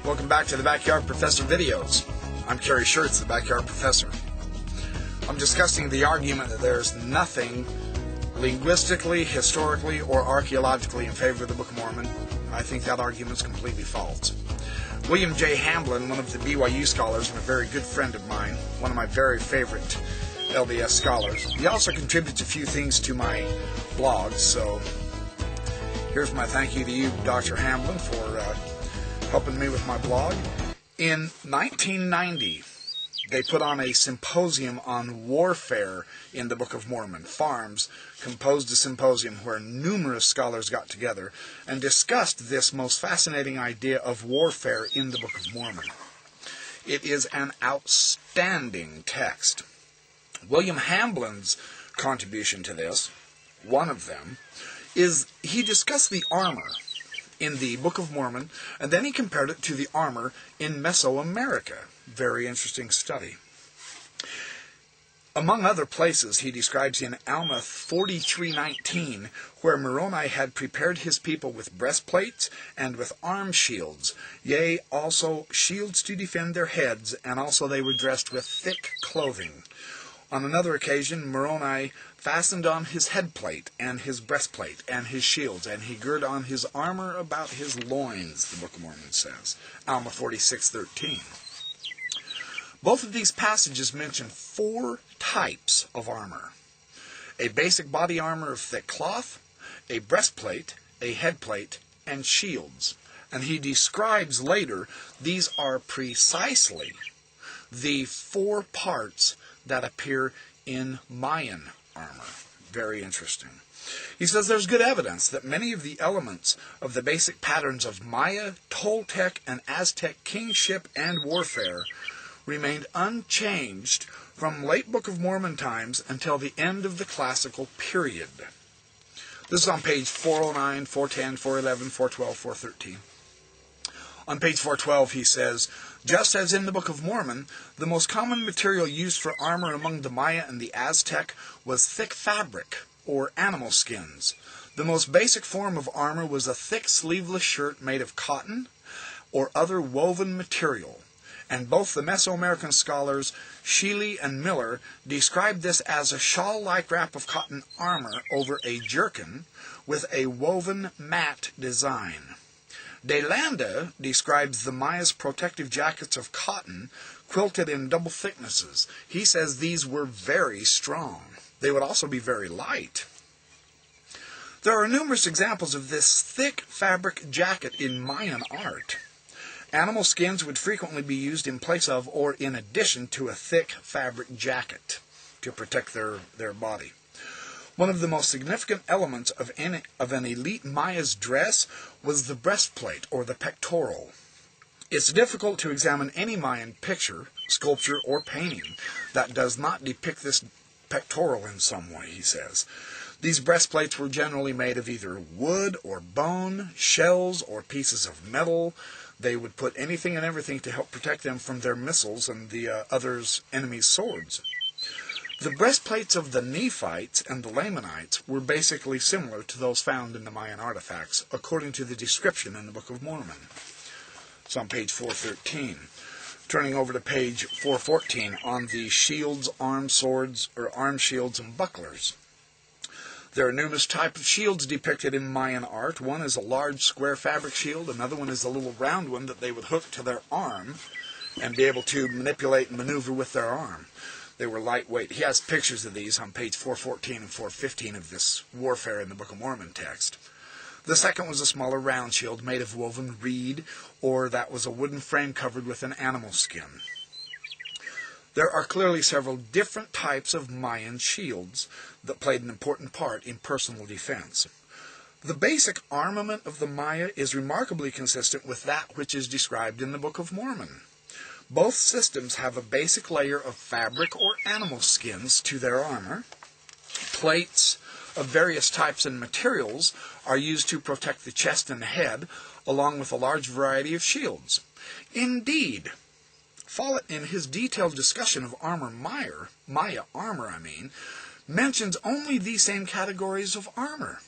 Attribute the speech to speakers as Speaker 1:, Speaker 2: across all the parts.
Speaker 1: Welcome back to the Backyard Professor videos. I'm Kerry Schertz, the Backyard Professor. I'm discussing the argument that there's nothing linguistically, historically, or archaeologically in favor of the Book of Mormon. I think that argument is completely false. William J. Hamblin, one of the BYU scholars and a very good friend of mine, one of my very favorite LDS scholars, he also contributes a few things to my blog, so here's my thank you to you, Dr. Hamblin, for helping me with my blog. In 1990, they put on a symposium on warfare in the Book of Mormon. Farms composed a symposium where numerous scholars got together and discussed this most fascinating idea of warfare in the Book of Mormon. It is an outstanding text. William Hamblin's contribution to this, one of them, is he discussed the armor in the Book of Mormon, and then he compared it to the armor in Mesoamerica. Very interesting study. Among other places, he describes in Alma 43:19, where Moroni had prepared his people with breastplates and with arm shields, yea, also shields to defend their heads, and also they were dressed with thick clothing. On another occasion, Moroni fastened on his headplate and his breastplate and his shields, and he girded on his armor about his loins, the Book of Mormon says. Alma 46:13. Both of these passages mention 4 types of armor: a basic body armor of thick cloth, a breastplate, a headplate, and shields. And he describes later these are precisely the 4 parts that appear in Mayan armor. Very interesting. He says there's good evidence that many of the elements of the basic patterns of Maya, Toltec, and Aztec kingship and warfare remained unchanged from late Book of Mormon times until the end of the classical period. This is on page 409, 410, 411, 412, 413. On page 412 he says, just as in the Book of Mormon, the most common material used for armor among the Maya and the Aztec was thick fabric, or animal skins. The most basic form of armor was a thick sleeveless shirt made of cotton or other woven material. And both the Mesoamerican scholars Sheely and Miller described this as a shawl-like wrap of cotton armor over a jerkin with a woven mat design. De Landa describes the Maya's protective jackets of cotton quilted in double thicknesses. He says these were very strong. They would also be very light. There are numerous examples of this thick fabric jacket in Mayan art. Animal skins would frequently be used in place of or in addition to a thick fabric jacket to protect their body. One of the most significant elements of an elite Maya's dress was the breastplate, or the pectoral. It's difficult to examine any Mayan picture, sculpture, or painting that does not depict this pectoral in some way, he says. These breastplates were generally made of either wood or bone, shells, or pieces of metal. They would put anything and everything to help protect them from their missiles and the enemy's swords. The breastplates of the Nephites and the Lamanites were basically similar to those found in the Mayan artifacts, according to the description in the Book of Mormon. It's on page 413. Turning over to page 414 on the shields, arm swords, or arm shields and bucklers. There are numerous types of shields depicted in Mayan art. One is a large square fabric shield. Another one is a little round one that they would hook to their arm and be able to manipulate and maneuver with their arm. They were lightweight. He has pictures of these on page 414 and 415 of this Warfare in the Book of Mormon text. The second was a smaller round shield made of woven reed, or that was a wooden frame covered with an animal skin. There are clearly several different types of Mayan shields that played an important part in personal defense. The basic armament of the Maya is remarkably consistent with that which is described in the Book of Mormon. Both systems have a basic layer of fabric or animal skins to their armor. Plates of various types and materials are used to protect the chest and the head, along with a large variety of shields. Indeed, Follett, in his detailed discussion of Maya armor, mentions only these same categories of armor.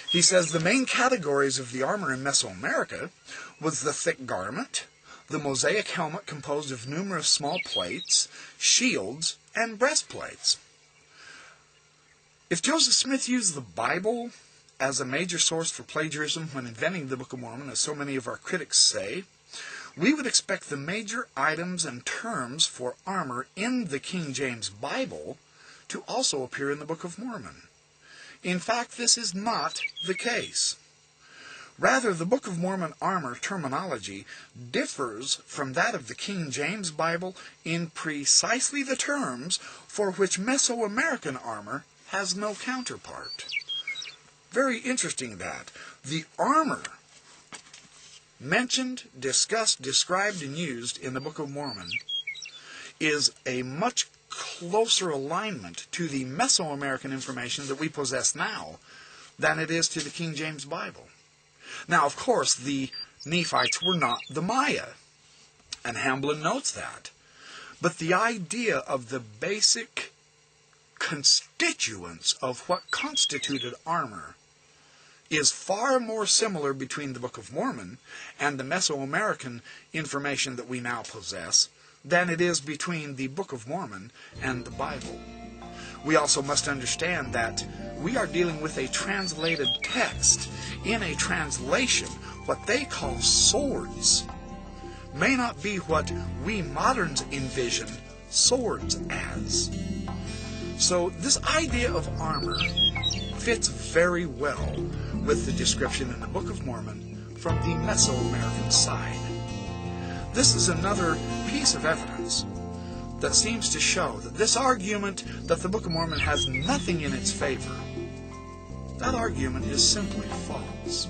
Speaker 1: He says the main categories of the armor in Mesoamerica was the thick garment, the Mosaic helmet composed of numerous small plates, shields, and breastplates. If Joseph Smith used the Bible as a major source for plagiarism when inventing the Book of Mormon, as so many of our critics say, we would expect the major items and terms for armor in the King James Bible to also appear in the Book of Mormon. In fact, this is not the case. Rather, the Book of Mormon armor terminology differs from that of the King James Bible in precisely the terms for which Mesoamerican armor has no counterpart. Very interesting that the armor mentioned, discussed, described, and used in the Book of Mormon is a much closer alignment to the Mesoamerican information that we possess now than it is to the King James Bible. Now, of course, the Nephites were not the Maya, and Hamblin notes that. But the idea of the basic constituents of what constituted armor is far more similar between the Book of Mormon and the Mesoamerican information that we now possess than it is between the Book of Mormon and the Bible. We also must understand that we are dealing with a translated text. In a translation, what they call swords may not be what we moderns envision swords as. So this idea of armor fits very well with the description in the Book of Mormon from the Mesoamerican side. This is another piece of evidence that seems to show that this argument that the Book of Mormon has nothing in its favor, that argument is simply false.